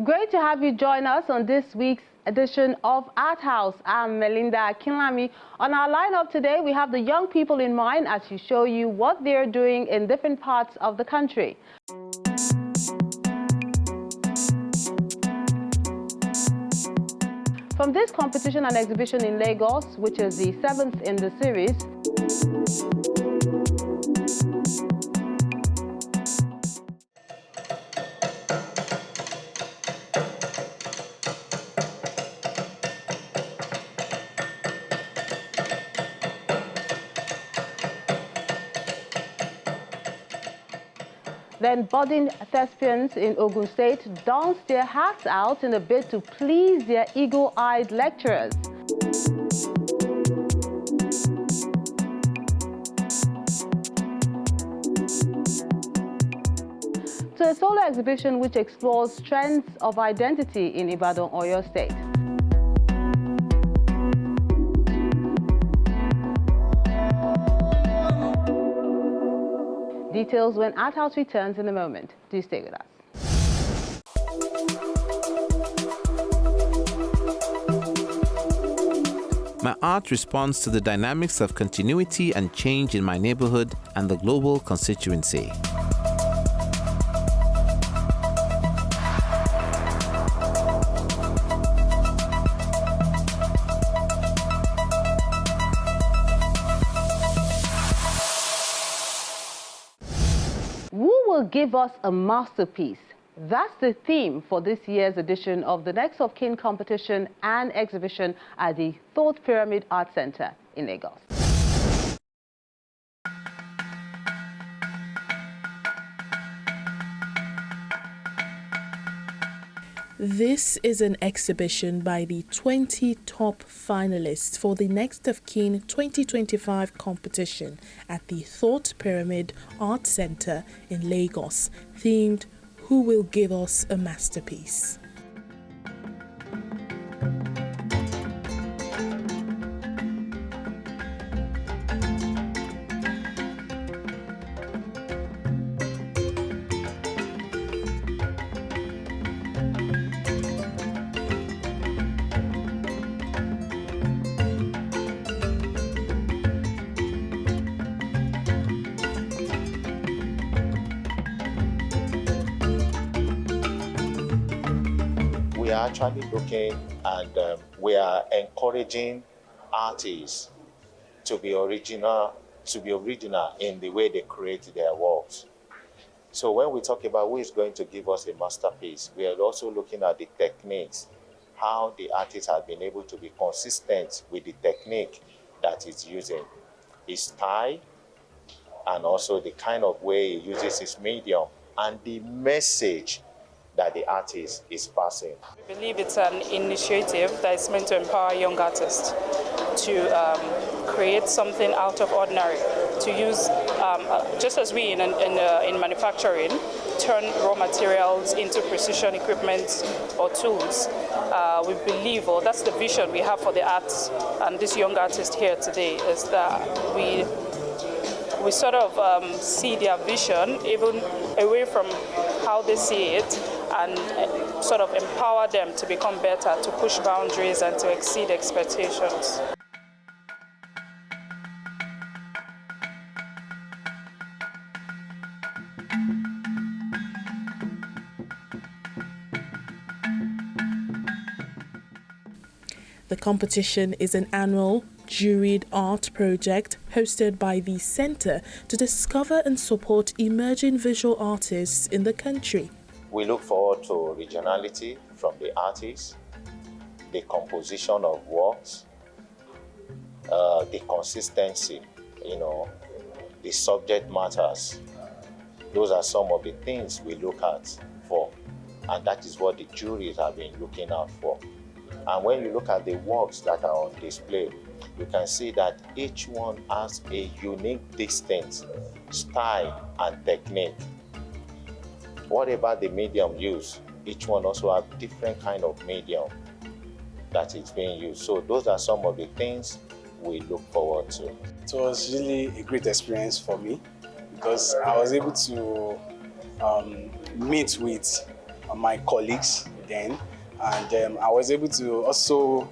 Great to have you join us on this week's edition of Arthouse. I'm Melinda Akinlami. On our lineup today, we have the young people in mind as we show you what they're doing in different parts of the country. From this competition and exhibition in Lagos, which is the 7th in the series, then budding thespians in Ogun State danced their hearts out in a bid to please their eagle-eyed lecturers. To a solo exhibition which explores trends of identity in Ibadan, Oyo State. Details when Arthouse returns in a moment. Do stay with us. My art responds to the dynamics of continuity and change in my neighborhood and the global constituency. Who will give us a masterpiece? That's the theme for this year's edition of the Next of Kin competition and exhibition at the Thought Pyramid Art Center in Lagos. This is an exhibition by the 20 top finalists for the Next of Kin 2025 competition at the Thought Pyramid Art Center in Lagos, themed Who Will Give Us a Masterpiece? We are actually looking and we are encouraging artists to be original in the way they create their works. So when we talk about who is going to give us a masterpiece, we are also looking at the techniques, how the artist has been able to be consistent with the technique that he's using, his style, and also the kind of way he uses his medium and the message that the artist is passing. We believe it's an initiative that is meant to empower young artists to create something out of ordinary, to use, just as we in manufacturing, turn raw materials into precision equipment or tools. We believe, or that's the vision we have for the arts, and this young artist here today, is that we sort of see their vision even away from how they see it, and sort of empower them to become better, to push boundaries and to exceed expectations. The competition is an annual juried art project hosted by the Center to discover and support emerging visual artists in the country. We look forward to originality from the artists, the composition of works, the consistency, the subject matters. Those are some of the things we look at for, and that is what the juries have been looking out for. And when you look at the works that are on display, you can see that each one has a unique, distinct style and technique. Whatever the medium used, each one also has different kind of medium that is being used. So those are some of the things we look forward to. It was really a great experience for me because I was able to meet with my colleagues then, and I was able to also,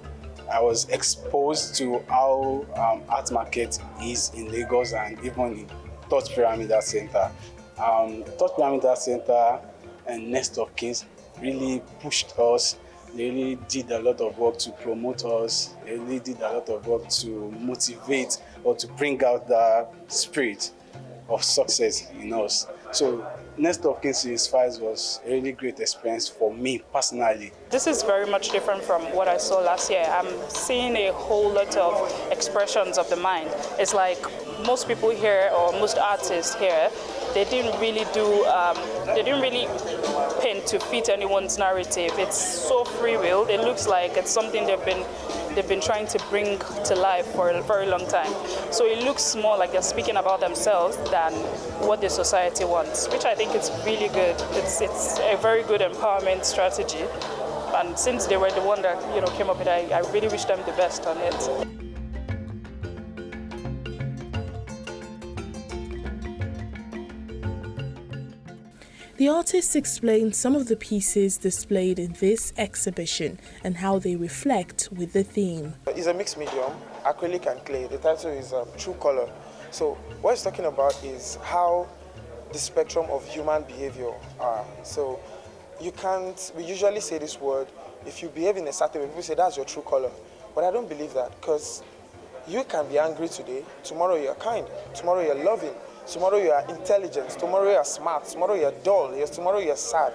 I was exposed to how art market is in Lagos and even in Third Pyramid Art Center. Third Pyramid Art Center and Nest of Kings really pushed us. They really did a lot of work to promote us. They really did a lot of work to motivate or to bring out the spirit of success in us. So Nest of Kings Series 5 was a really great experience for me personally. This is very much different from what I saw last year. I'm seeing a whole lot of expressions of the mind. It's like most people here, or most artists here, they didn't really paint to fit anyone's narrative. It's so free will. It looks like it's something they've been trying to bring to life for a very long time. So it looks more like they're speaking about themselves than what the society wants, which I think is really good. It's a very good empowerment strategy. And since they were the one that came up with it, I really wish them the best on it. The artists explained some of the pieces displayed in this exhibition and how they reflect with the theme. It's a mixed medium, acrylic and clay. The title is True Color. So what it's talking about is how the spectrum of human behavior are. So we usually say this word, if you behave in a certain way, people say that's your true color. But I don't believe that, because you can be angry today, tomorrow you're kind, tomorrow you're loving, tomorrow you are intelligent, tomorrow you are smart, tomorrow you are dull, tomorrow you are sad.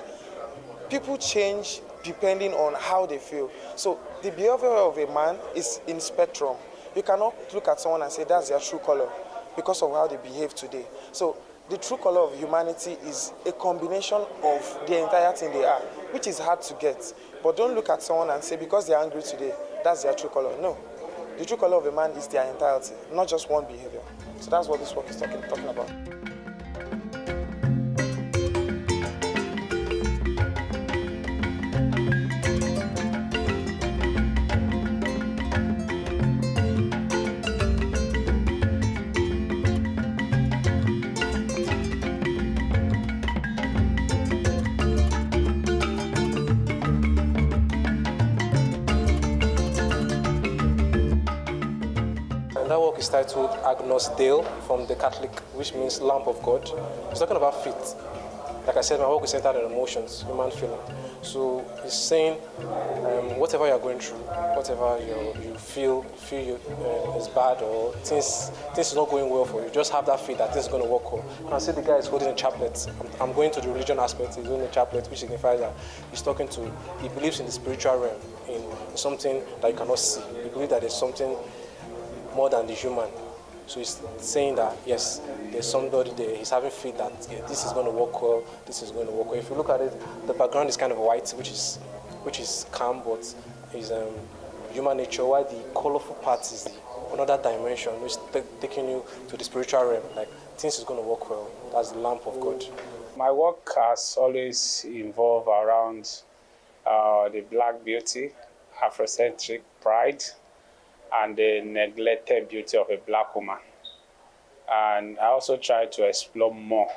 People change depending on how they feel. So the behavior of a man is in spectrum. You cannot look at someone and say that's their true color because of how they behave today. So the true color of humanity is a combination of the entire thing they are, which is hard to get. But don't look at someone and say because they're angry today, that's their true color. No. The true color of a man is their entirety, not just one behavior. So that's what this work is talking about. That work is titled Agnus Dei from the Catholic, which means Lamp of God. It's talking about faith. Like I said, my work is centered on emotions, human feeling. So it's saying whatever you're going through, whatever you feel is bad or things is not going well for you, just have that faith that things is going to work well. You can see the guy is holding a chaplet. I'm going to the religion aspect. He's holding a chaplet, which signifies that he believes in the spiritual realm, in something that you cannot see. He believes that there's something more than the human. So he's saying that, yes, there's somebody there, he's having faith that this is going to work well, this is going to work well. If you look at it, the background is kind of white, which is calm, but is human nature, while the colorful part is another dimension, which is taking you to the spiritual realm, like things is going to work well. That's the lamp of God. My work has always involved around the black beauty, Afrocentric pride, and the neglected beauty of a black woman. And I also try to explore more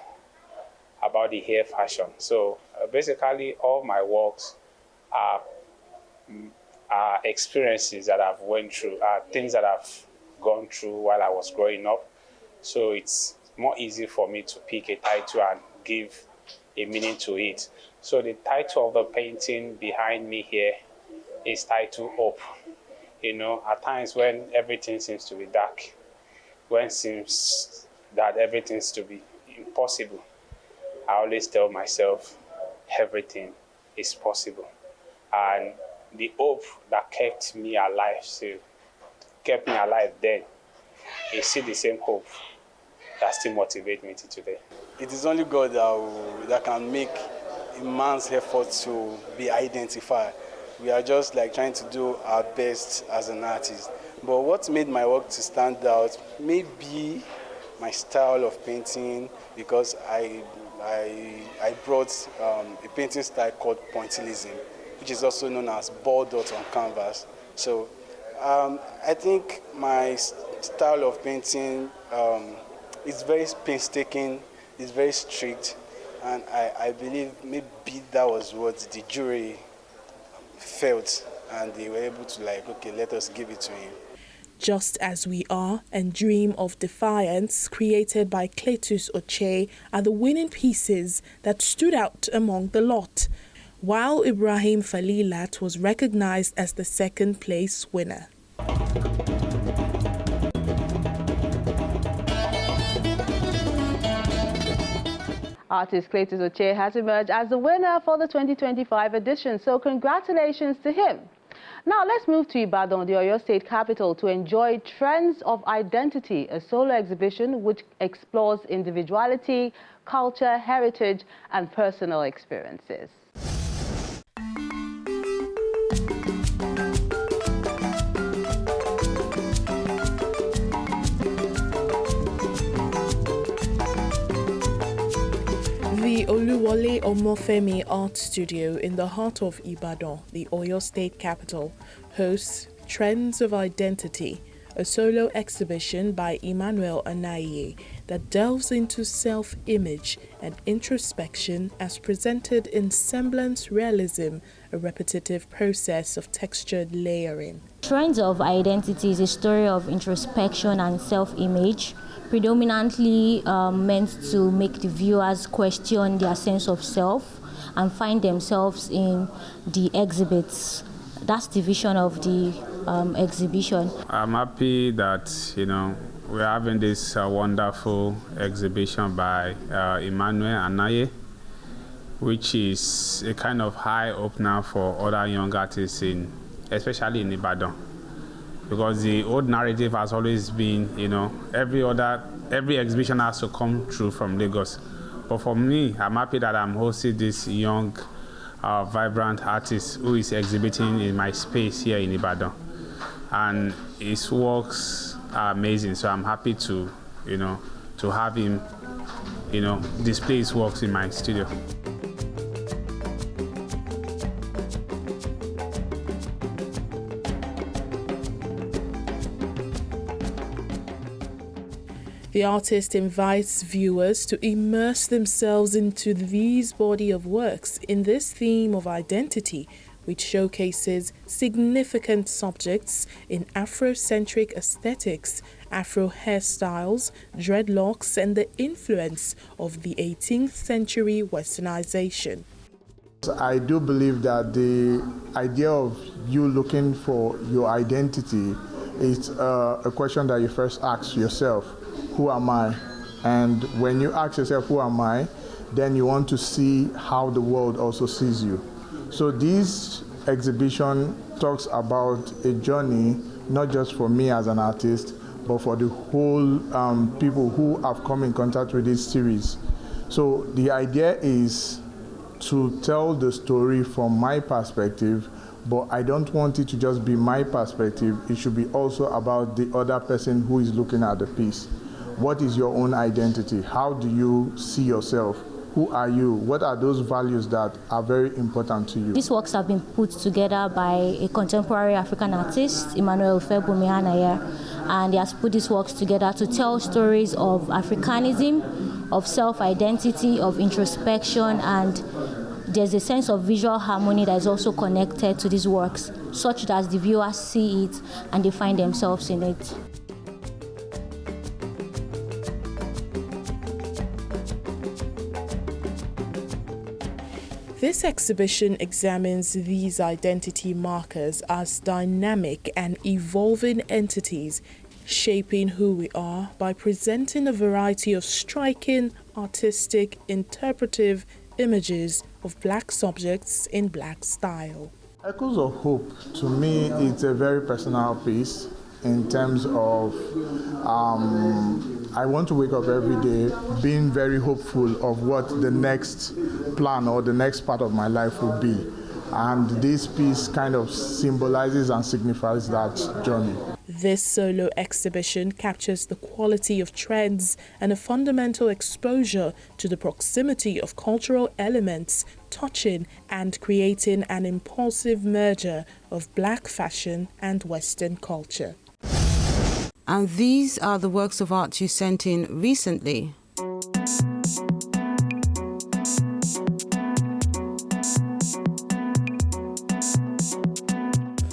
about the hair fashion. So basically all my works are experiences that I've went through, things that I've gone through while I was growing up. So it's more easy for me to pick a title and give a meaning to it. So the title of the painting behind me here is titled Hope. At times when everything seems to be dark, when it seems that everything is to be impossible, I always tell myself everything is possible. And the hope that kept me alive then is still the same hope that still motivates me to today. It is only God that can make a man's effort to be identified. We are just like trying to do our best as an artist. But what made my work to stand out may be my style of painting, because I brought a painting style called pointillism, which is also known as ball dot on canvas. So I think my style of painting is very painstaking, it's very strict, and I believe maybe that was what the jury felt, and they were able to like, okay, let us give it to him. Just As We Are and Dream of Defiance, created by Cletus Oche, are the winning pieces that stood out among the lot, while Ibrahim Falilat was recognized as the second place winner. Artist Cletus Oche has emerged as the winner for the 2025 edition, so congratulations to him. Now let's move to Ibadan, the Oyo State capital, to enjoy Trends of Identity, a solo exhibition which explores individuality, culture, heritage, and personal experiences. The Oluwole Omofemi Art Studio in the heart of Ibadan, the Oyo State capital, hosts Trends of Identity, a solo exhibition by Emmanuel Anaye that delves into self-image and introspection as presented in semblance realism, a repetitive process of textured layering. Trends of Identity is a story of introspection and self-image, predominantly meant to make the viewers question their sense of self and find themselves in the exhibits. That's the vision of the exhibition. I'm happy that, we're having this wonderful exhibition by Emmanuel Anaye, which is a kind of high opener for other young artists, especially in Ibadan. Because the old narrative has always been, every exhibition has to come through from Lagos. But for me, I'm happy that I'm hosting this young, vibrant artist who is exhibiting in my space here in Ibadan. And his works are amazing, so I'm happy to have him, display his works in my studio. The artist invites viewers to immerse themselves into these body of works in this theme of identity, which showcases significant subjects in Afrocentric aesthetics, Afro hairstyles, dreadlocks, and the influence of the 18th century westernization. I do believe that the idea of you looking for your identity is a question that you first ask yourself. Who am I? And when you ask yourself, who am I? Then you want to see how the world also sees you. So this exhibition talks about a journey, not just for me as an artist, but for the whole people who have come in contact with this series. So the idea is to tell the story from my perspective, but I don't want it to just be my perspective. It should be also about the other person who is looking at the piece. What is your own identity? How do you see yourself? Who are you? What are those values that are very important to you? These works have been put together by a contemporary African artist, Emmanuel Febumi Anaye, and he has put these works together to tell stories of Africanism, of self-identity, of introspection, and there's a sense of visual harmony that is also connected to these works, such that the viewers see it and they find themselves in it. This exhibition examines these identity markers as dynamic and evolving entities, shaping who we are by presenting a variety of striking, artistic, interpretive images of Black subjects in Black style. Echoes of Hope, to me, it's a very personal piece in terms of I want to wake up every day being very hopeful of what the next plan or the next part of my life will be. And this piece kind of symbolizes and signifies that journey. This solo exhibition captures the quality of trends and a fundamental exposure to the proximity of cultural elements, touching and creating an impulsive merger of Black fashion and Western culture. And these are the works of art you sent in recently.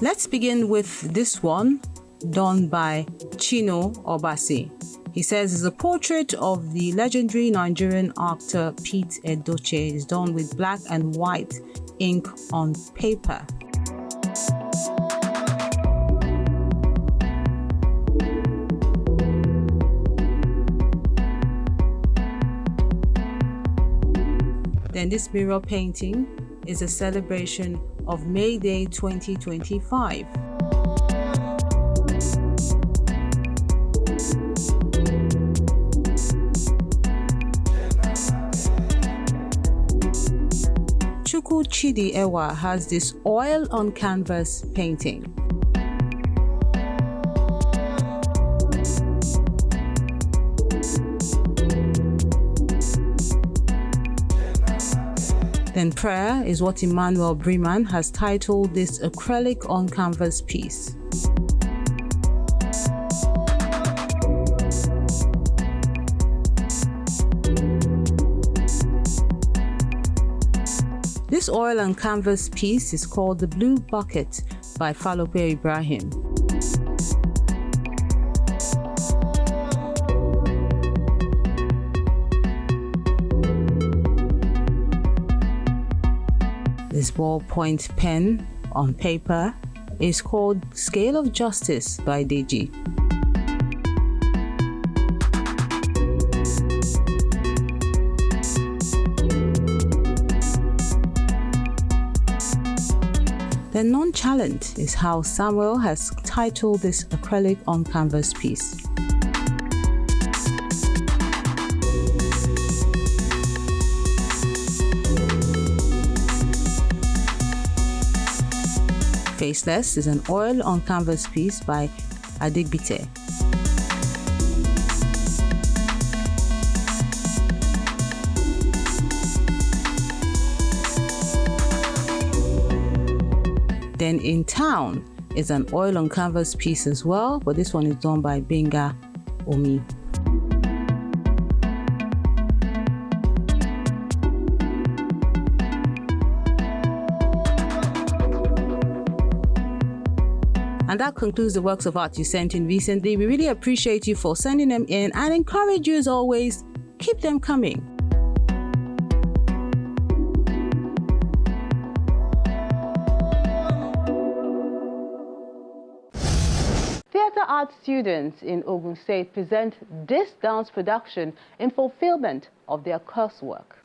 Let's begin with this one, done by Chino Obasi. He says it's a portrait of the legendary Nigerian actor Pete Edochie. It's done with black and white ink on paper. Then this mirror painting is a celebration of May Day 2025. Chukwu Chidi Ewa has this oil on canvas painting. Then Prayer is what Emmanuel Breman has titled this acrylic on canvas piece. This oil and canvas piece is called The Blue Bucket by Falope Ibrahim. This ballpoint pen on paper is called Scale of Justice by Deji. The Nonchalant is how Samuel has titled this acrylic on canvas piece. Faceless is an oil on canvas piece by Adigbite. Then In Town is an oil on canvas piece as well, but this one is done by Benga Omi. And that concludes the works of art you sent in recently. We really appreciate you for sending them in and encourage you as always, keep them coming. Theatre art students in Ogun State present this dance production in fulfillment of their coursework.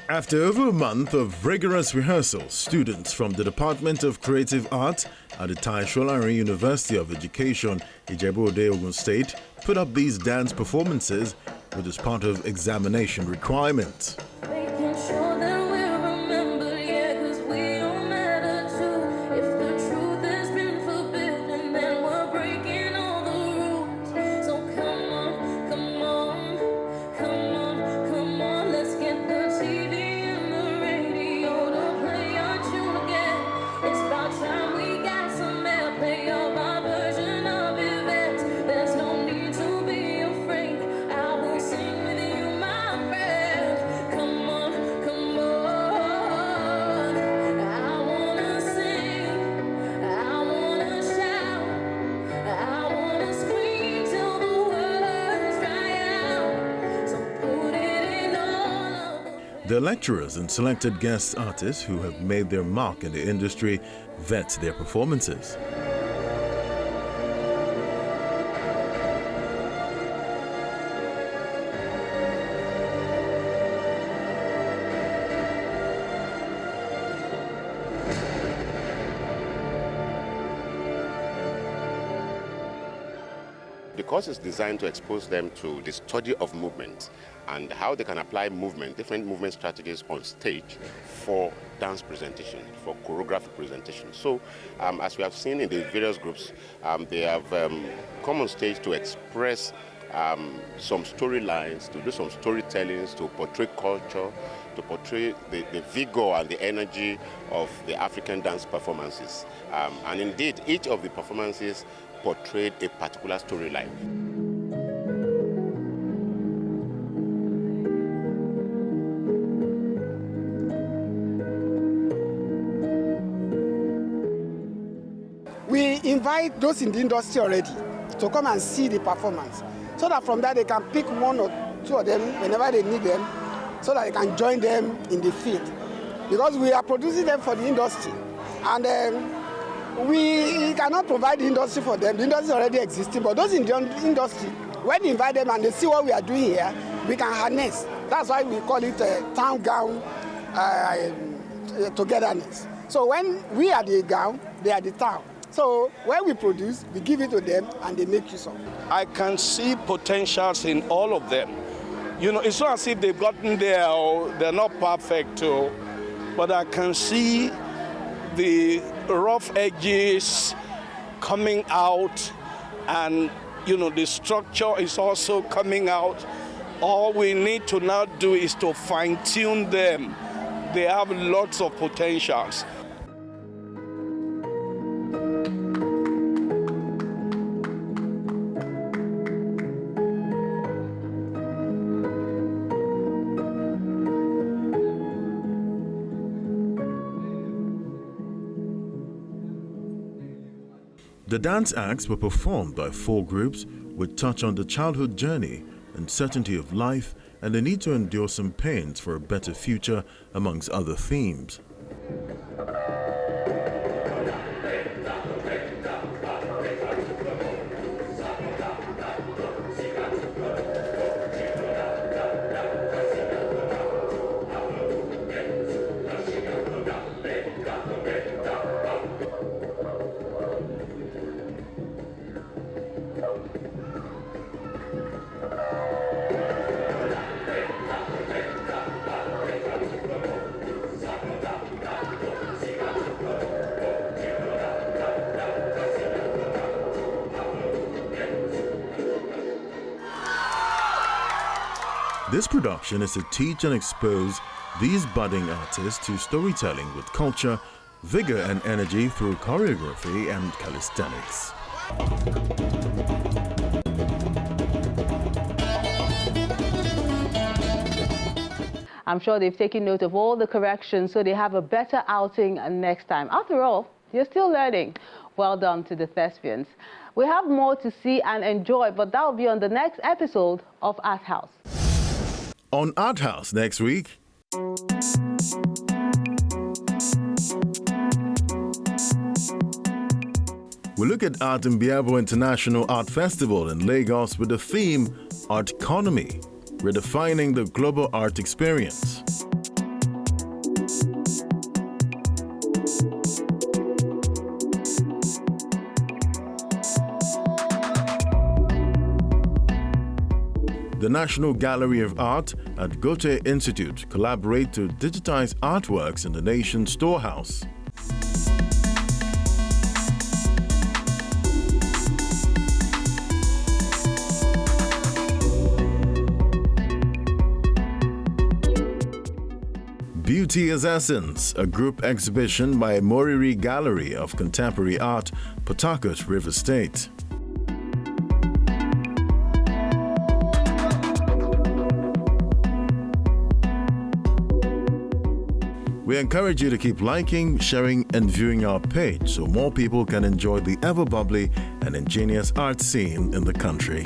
After over a month of rigorous rehearsals, students from the Department of Creative Art at the Solarin University of Education, Ijebu-Ode, Ogun State, put up these dance performances, which is part of examination requirements. The lecturers and selected guest artists who have made their mark in the industry vet their performances. The course is designed to expose them to the study of movement and how they can apply movement, different movement strategies on stage for dance presentation, for choreographic presentation. So, as we have seen in the various groups, they have come on stage to express some storylines, to do some storytellings, to portray culture, to portray the vigor and the energy of the African dance performances. And indeed, each of the performances portrayed a particular storyline. We invite those in the industry already to come and see the performance, so that from that they can pick one or two of them whenever they need them, so that they can join them in the field. Because we are producing them for the industry, and we cannot provide the industry for them. The industry is already existing, but those in the industry, when we invite them and they see what we are doing here, we can harness. That's why we call it town gown togetherness. So when we are the gown, they are the town. So when we produce, we give it to them and they make use of it. I can see potentials in all of them. You know, it's not as if they've gotten there or they're not perfect, but I can see the rough edges coming out, and you know, the structure is also coming out. All we need to now do is to fine-tune them. They have lots of potentials. The dance acts were performed by 4 groups with touch on the childhood journey, uncertainty of life, and the need to endure some pains for a better future, amongst other themes. This production is to teach and expose these budding artists to storytelling with culture, vigor and energy through choreography and calisthenics. I'm sure they've taken note of all the corrections so they have a better outing next time. After all, you're still learning. Well done to the thespians. We have more to see and enjoy, but that will be on the next episode of Arthouse. On Arthouse next week. We look at Art in Biabo International Art Festival in Lagos with the theme Artconomy, redefining the global art experience. The National Gallery of Art at Goethe Institute collaborate to digitize artworks in the nation's storehouse. Beauty as Essence, a group exhibition by Moriri Gallery of Contemporary Art, Port Harcourt, Rivers State. We encourage you to keep liking, sharing, and viewing our page so more people can enjoy the ever-bubbly and ingenious art scene in the country.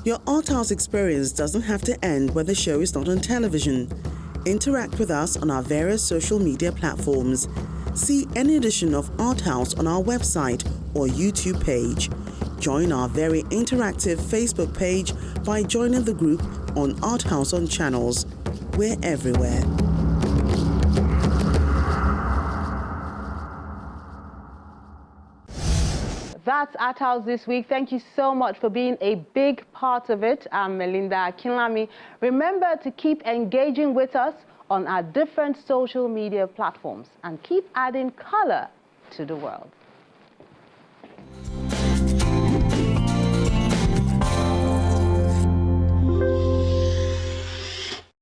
Your Arthouse experience doesn't have to end when the show is not on television. Interact with us on our various social media platforms. See any edition of Arthouse on our website or YouTube page. Join our very interactive Facebook page by joining the group on Arthouse on Channels. We're everywhere. That's Arthouse this week. Thank you so much for being a big part of it. I'm Melinda Akinlami. Remember to keep engaging with us on our different social media platforms and keep adding color to the world.